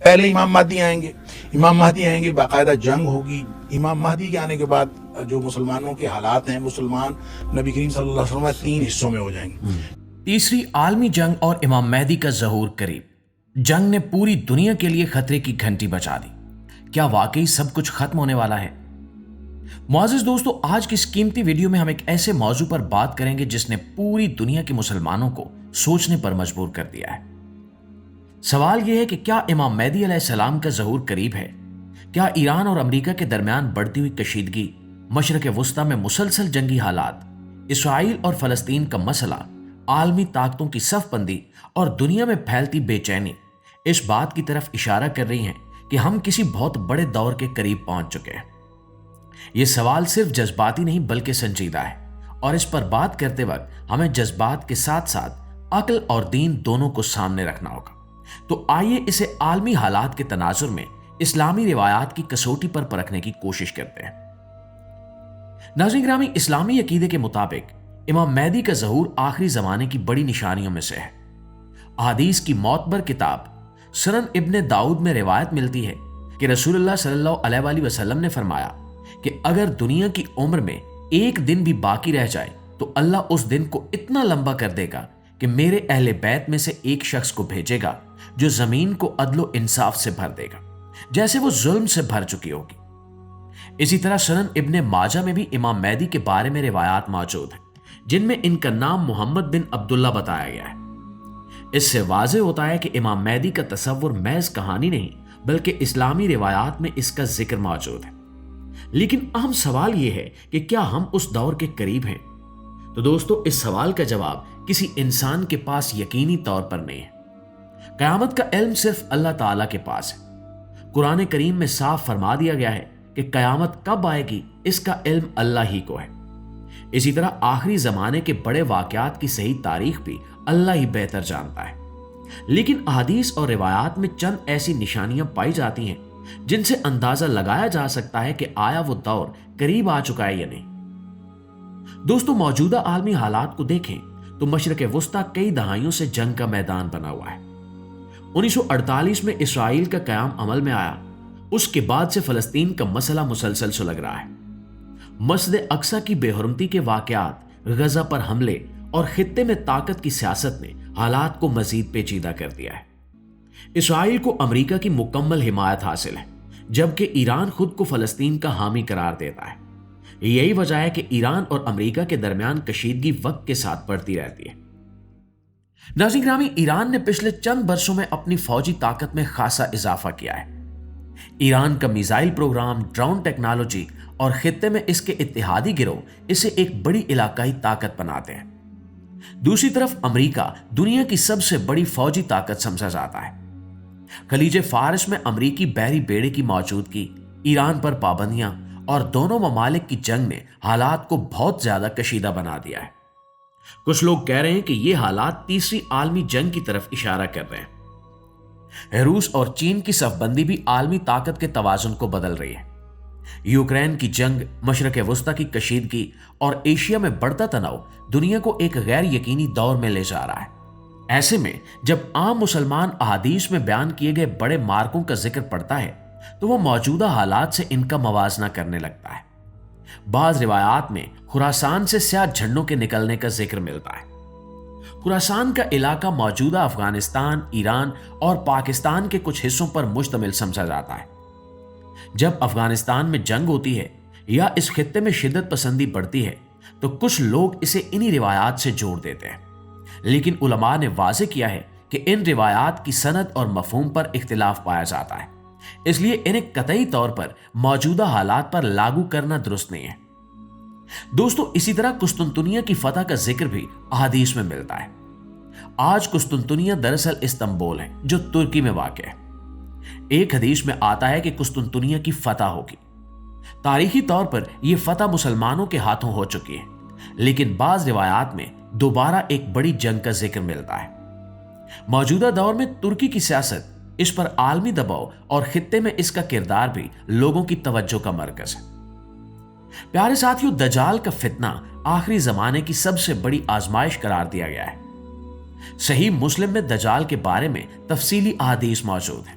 پہلے امام مہدی آئیں گے، باقاعدہ جنگ ہوگی. امام مہدی کے آنے کے بعد جو مسلمانوں کے حالات ہیں، مسلمان نبی کریم صلی اللہ علیہ وسلم 3 حصوں میں ہو جائیں گے. تیسری عالمی جنگ اور امام مہدی کا ظہور قریب. جنگ نے پوری دنیا کے لیے خطرے کی گھنٹی بجا دی. کیا واقعی سب کچھ ختم ہونے والا ہے؟ معزز دوستو، آج کی اس قیمتی ویڈیو میں ہم ایک ایسے موضوع پر بات کریں گے جس نے پوری دنیا کے مسلمانوں کو سوچنے پر مجبور کر دیا ہے. سوال یہ ہے کہ کیا امام مہدی علیہ السلام کا ظہور قریب ہے؟ کیا ایران اور امریکہ کے درمیان بڑھتی ہوئی کشیدگی، مشرق وسطیٰ میں مسلسل جنگی حالات، اسرائیل اور فلسطین کا مسئلہ، عالمی طاقتوں کی صف بندی اور دنیا میں پھیلتی بے چینی اس بات کی طرف اشارہ کر رہی ہیں کہ ہم کسی بہت بڑے دور کے قریب پہنچ چکے ہیں؟ یہ سوال صرف جذباتی نہیں بلکہ سنجیدہ ہے، اور اس پر بات کرتے وقت ہمیں جذبات کے ساتھ ساتھ عقل اور دین دونوں کو سامنے رکھنا ہوگا. تو آئیے اسے عالمی حالات کے تناظر میں اسلامی روایات کی کسوٹی پر پرکھنے کی کوشش کرتے ہیں. ناظرین گرامی، اسلامی عقیدے کے مطابق امام مہدی کا ظہور آخری زمانے کی بڑی نشانیوں میں سے ہے. احادیث کی معتبر کتاب سنن ابن داؤد میں روایت ملتی ہے کہ رسول اللہ صلی اللہ علیہ وآلہ وسلم نے فرمایا کہ اگر دنیا کی عمر میں ایک دن بھی باقی رہ جائے تو اللہ اس دن کو اتنا لمبا کر دے گا کہ میرے اہل بیت میں سے ایک شخص کو بھیجے گا جو زمین کو عدل و انصاف سے بھر دے گا جیسے وہ ظلم سے بھر چکی ہوگی. اسی طرح سنن ابن ماجہ میں بھی امام مہدی کے بارے میں روایات موجود ہیں جن میں ان کا نام محمد بن عبداللہ بتایا گیا ہے. اس سے واضح ہوتا ہے کہ امام مہدی کا تصور محض کہانی نہیں بلکہ اسلامی روایات میں اس کا ذکر موجود ہے. لیکن اہم سوال یہ ہے کہ کیا ہم اس دور کے قریب ہیں؟ تو دوستو، اس سوال کا جواب کسی انسان کے پاس یقینی طور پر نہیں ہے. قیامت کا علم صرف اللہ تعالیٰ کے پاس ہے. قرآن کریم میں صاف فرما دیا گیا ہے کہ قیامت کب آئے گی اس کا علم اللہ ہی کو ہے. اسی طرح آخری زمانے کے بڑے واقعات کی صحیح تاریخ بھی اللہ ہی بہتر جانتا ہے. لیکن احادیث اور روایات میں چند ایسی نشانیاں پائی جاتی ہیں جن سے اندازہ لگایا جا سکتا ہے کہ آیا وہ دور قریب آ چکا ہے یا نہیں. دوستو، موجودہ عالمی حالات کو دیکھیں تو مشرق وسطیٰ کئی دہائیوں سے جنگ کا میدان بنا ہوا ہے. 1948 میں اسرائیل کا قیام عمل میں آیا. اس کے بعد سے فلسطین کا مسئلہ مسلسل سلگ رہا ہے. مسجد اقصی کی بے حرمتی کے واقعات، غزہ پر حملے اور خطے میں طاقت کی سیاست نے حالات کو مزید پیچیدہ کر دیا ہے. اسرائیل کو امریکہ کی مکمل حمایت حاصل ہے جبکہ ایران خود کو فلسطین کا حامی قرار دیتا ہے. یہی وجہ ہے کہ ایران اور امریکہ کے درمیان کشیدگی وقت کے ساتھ بڑھتی رہتی ہے. ناظرین گرامی، ایران نے پچھلے چند برسوں میں اپنی فوجی طاقت میں خاصا اضافہ کیا ہے. ایران کا میزائل پروگرام، ڈرون ٹیکنالوجی اور خطے میں اس کے اتحادی گروہ اسے ایک بڑی علاقائی طاقت بناتے ہیں. دوسری طرف امریکہ دنیا کی سب سے بڑی فوجی طاقت سمجھا جاتا ہے. خلیج فارس میں امریکی بحری بیڑے کی موجودگی، ایران پر پابندیاں اور دونوں ممالک کی جنگ نے حالات کو بہت زیادہ کشیدہ بنا دیا ہے. کچھ لوگ کہہ رہے ہیں کہ یہ حالات تیسری عالمی جنگ کی طرف اشارہ کر رہے ہیں. روس اور چین کی صف بندی بھی عالمی طاقت کے توازن کو بدل رہی ہے. یوکرین کی جنگ، مشرق وسطیٰ کی کشیدگی اور ایشیا میں بڑھتا تناؤ دنیا کو ایک غیر یقینی دور میں لے جا رہا ہے. ایسے میں جب عام مسلمان احادیث میں بیان کیے گئے بڑے مارکوں کا ذکر پڑتا ہے تو وہ موجودہ حالات سے ان کا موازنہ کرنے لگتا ہے. بعض روایات میں خراسان سے سیاہ جھنڈوں کے نکلنے کا ذکر ملتا ہے. خراسان کا علاقہ موجودہ افغانستان، ایران اور پاکستان کے کچھ حصوں پر مشتمل سمجھا جاتا ہے. جب افغانستان میں جنگ ہوتی ہے یا اس خطے میں شدت پسندی بڑھتی ہے تو کچھ لوگ اسے انہی روایات سے جوڑ دیتے ہیں. لیکن علماء نے واضح کیا ہے کہ ان روایات کی سند اور مفہوم پر اختلاف پایا جاتا ہے، اس لیے انہیں قطعی طور پر موجودہ حالات پر لاگو کرنا درست نہیں ہے. دوستو، اسی طرح قسطنطنیہ کی فتح کا ذکر بھی احادیث میں ملتا ہے. آج قسطنطنیہ دراصل استنبول ہے جو ترکی میں واقع ہے. ایک حدیث میں آتا ہے کہ قسطنطنیہ کی فتح ہوگی. تاریخی طور پر یہ فتح مسلمانوں کے ہاتھوں ہو چکی ہے، لیکن بعض روایات میں دوبارہ ایک بڑی جنگ کا ذکر ملتا ہے. موجودہ دور میں ترکی کی سیاست، اس پر عالمی دباؤ اور خطے میں اس کا کردار بھی لوگوں کی توجہ کا مرکز ہے. پیارے ساتھیوں، دجال کا فتنہ آخری زمانے کی سب سے بڑی آزمائش قرار دیا گیا ہے. صحیح مسلم میں دجال کے بارے میں تفصیلی احادیث موجود ہیں.